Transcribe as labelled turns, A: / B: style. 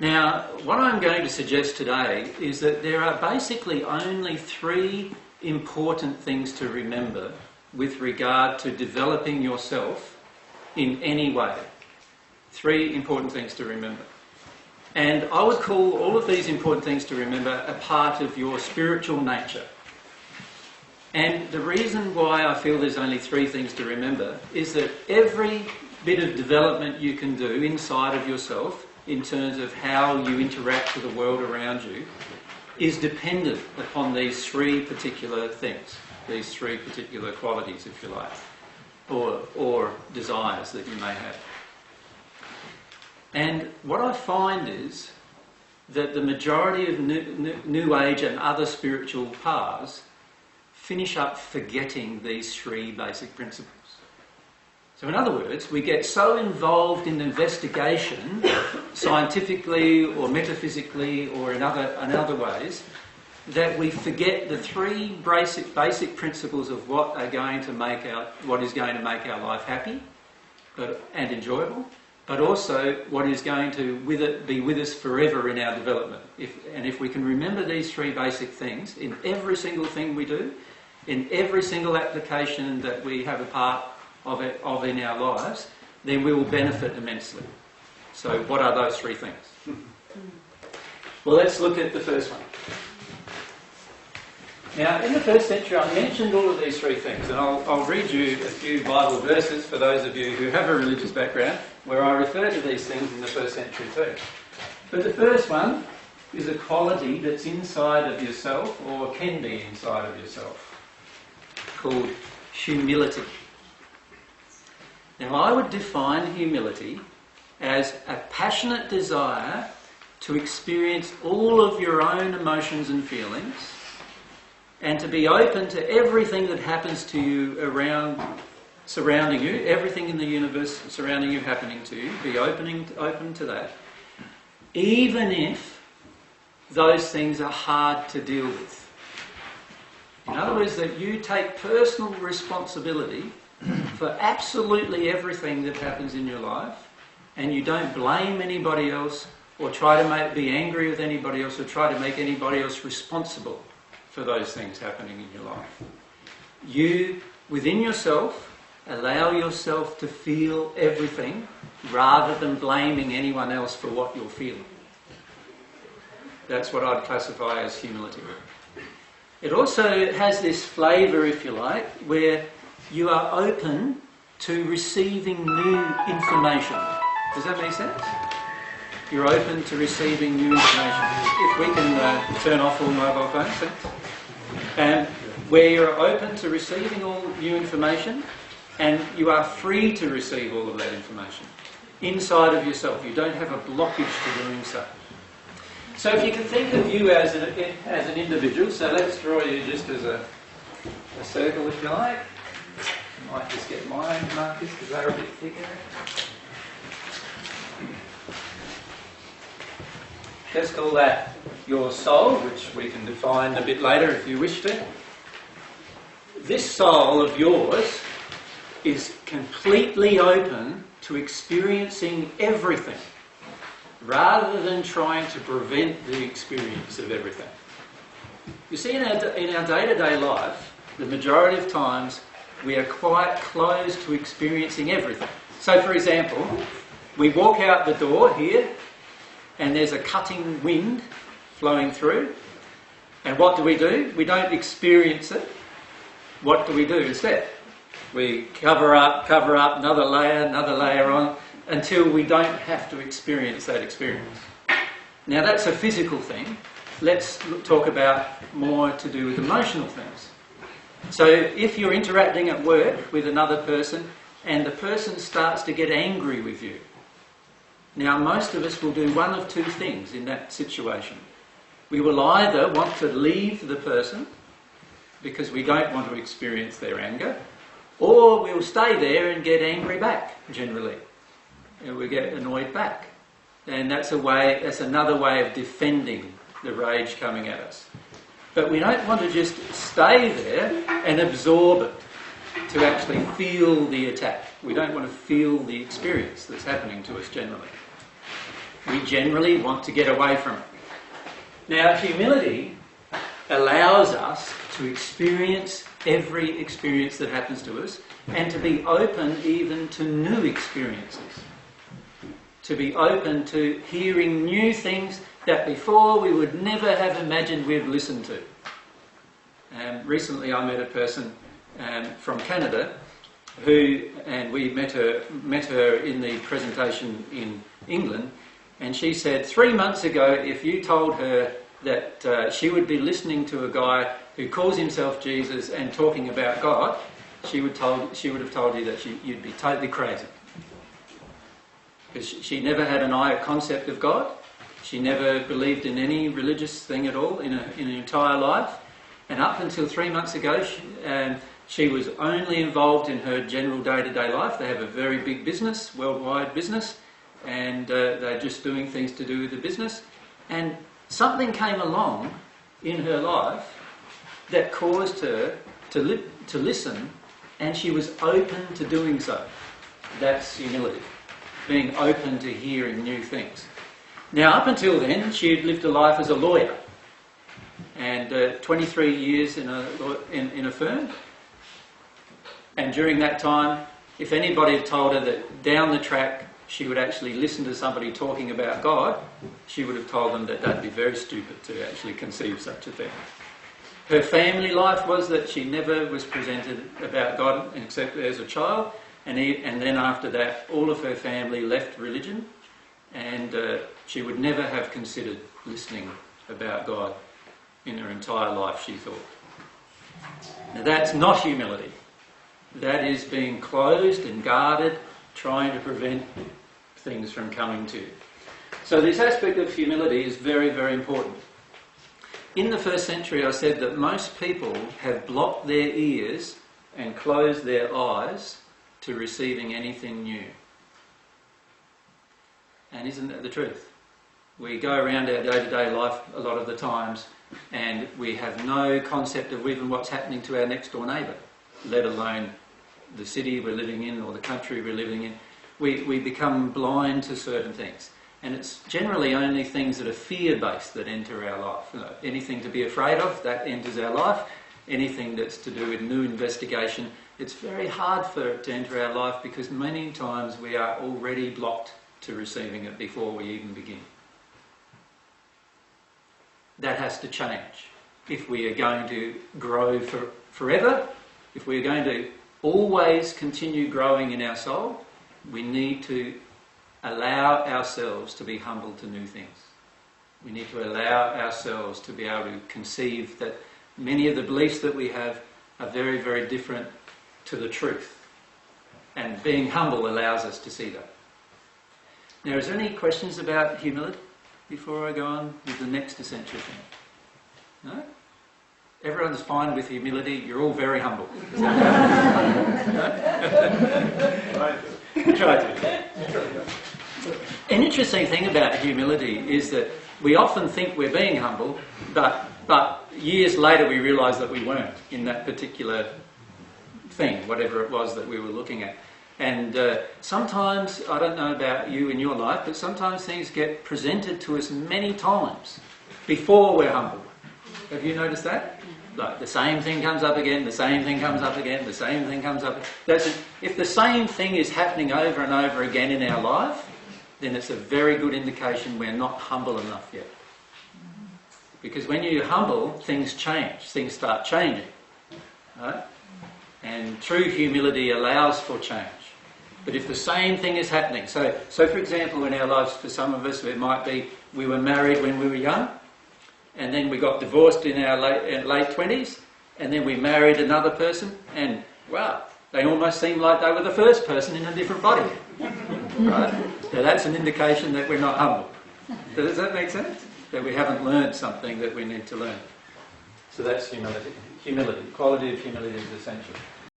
A: Now, what I'm going to suggest today is that there are basically only three important things to remember with regard to developing yourself in any way. Three important things to remember. And I would call all of these important things to remember a part of your spiritual nature. And the reason why I feel there's only three things to remember is that every bit of development you can do inside of yourself in terms of how you interact with the world around you is dependent upon these three particular things, these three particular qualities, if you like, or desires that you may have. And what I find is that the majority of New Age and other spiritual paths finish up forgetting these three basic principles. So in other words, we get so involved in investigation, scientifically or metaphysically or in other ways, that we forget the three basic principles of what is going to make our life happy and enjoyable, but also what is going to be with us forever in our development. If we can remember these three basic things in every single thing we do, in every single application that we have a part of in our lives, then we will benefit immensely. So what are those three things? Well, let's look at the first one. Now, in the first century, I mentioned all of these three things, and I'll read you a few Bible verses for those of you who have a religious background, where I refer to these things in the first century too. But the first one is a quality that's inside of yourself, or can be inside of yourself, called humility. Now, I would define humility as a passionate desire to experience all of your own emotions and feelings, and to be open to everything that happens to you surrounding you, everything in the universe surrounding you happening to you, be open to that, even if those things are hard to deal with. In other words, that you take personal responsibility for absolutely everything that happens in your life, and you don't blame anybody else or try to be angry with anybody else or try to make anybody else responsible for those things happening in your life. You, within yourself, allow yourself to feel everything rather than blaming anyone else for what you're feeling. That's what I'd classify as humility. It also has this flavour, if you like, where you are open to receiving new information. Does that make sense? You're open to receiving new information. If we can turn off all mobile phones, thanks. And where you're open to receiving all new information, and you are free to receive all of that information inside of yourself. You don't have a blockage to doing so. So if you can think of you as an individual, so let's draw you just as a circle, if you like. I might just get my markers because they're a bit thicker. Let's call that your soul, which we can define a bit later if you wish to. This soul of yours is completely open to experiencing everything, rather than trying to prevent the experience of everything. You see, in our day-to-day life, the majority of times, we are quite close to experiencing everything. So, for example, we walk out the door here, and there's a cutting wind flowing through. And what do? We don't experience it. What do we do instead? We cover up, another layer on, until we don't have to experience that experience. Now that's a physical thing. Let's talk about more to do with emotional things. So if you're interacting at work with another person and the person starts to get angry with you, now most of us will do one of two things in that situation. We will either want to leave the person because we don't want to experience their anger, or we'll stay there and get angry back, generally. And we get annoyed back. And that's another way of defending the rage coming at us. But we don't want to just stay there and absorb it, to actually feel the attack. We don't want to feel the experience that's happening to us generally. We generally want to get away from it. Now, humility allows us to experience every experience that happens to us and to be open even to new experiences. To be open to hearing new things that before we would never have imagined we'd listened to. Recently I met a person from Canada and we met her in the presentation in England, and she said 3 months ago if you told her that she would be listening to a guy who calls himself Jesus and talking about God, she would have told you that you'd be totally crazy. Because she never had an concept of God. She never believed in any religious thing at all in her entire life. And up until 3 months ago, she was only involved in her general day-to-day life. They have a very big business, worldwide business, and they're just doing things to do with the business. And something came along in her life that caused her to listen, and she was open to doing so. That's humility, being open to hearing new things. Now, up until then, she had lived a life as a lawyer, and 23 years in a firm. And during that time, if anybody had told her that down the track she would actually listen to somebody talking about God, she would have told them that that'd be very stupid to actually conceive such a thing. Her family life was that she never was presented about God except as a child, and then after that all of her family left religion, and she would never have considered listening about God in her entire life, she thought. Now that's not humility. That is being closed and guarded, trying to prevent things from coming to you. So this aspect of humility is very, very important. In the first century, I said that most people have blocked their ears and closed their eyes to receiving anything new. And isn't that the truth? We go around our day-to-day life a lot of the times and we have no concept of even what's happening to our next door neighbour, let alone the city we're living in or the country we're living in. We become blind to certain things. And it's generally only things that are fear-based that enter our life. Anything to be afraid of, that enters our life. Anything that's to do with new investigation, it's very hard for it to enter our life because many times we are already blocked to receiving it before we even begin. That has to change. If we are going to grow forever, if we are going to always continue growing in our soul, we need to allow ourselves to be humble to new things. We need to allow ourselves to be able to conceive that many of the beliefs that we have are very, very different to the truth. And being humble allows us to see that. Now, is there any questions about humility before I go on with the next essential thing? No? Everyone's fine with humility. You're all very humble. Try to. An interesting thing about humility is that we often think we're being humble, but years later we realise that we weren't in that particular thing, whatever it was that we were looking at. And sometimes, I don't know about you in your life, but sometimes things get presented to us many times before we're humble. Have you noticed that? Like the same thing comes up again, the same thing comes up again, the same thing comes up. If the same thing is happening over and over again in our life, then it's a very good indication we're not humble enough yet. Because when you're humble, things change, things start changing. Right? And true humility allows for change. But if the same thing is happening, so for example in our lives, for some of us it might be we were married when we were young, and then we got divorced in our late 20s, and then we married another person, and wow, they almost seem like they were the first person in a different body. Right? Now that's an indication that we're not humble. Does that make sense? That we haven't learned something that we need to learn. So that's humility. Humility. The quality of humility is essential.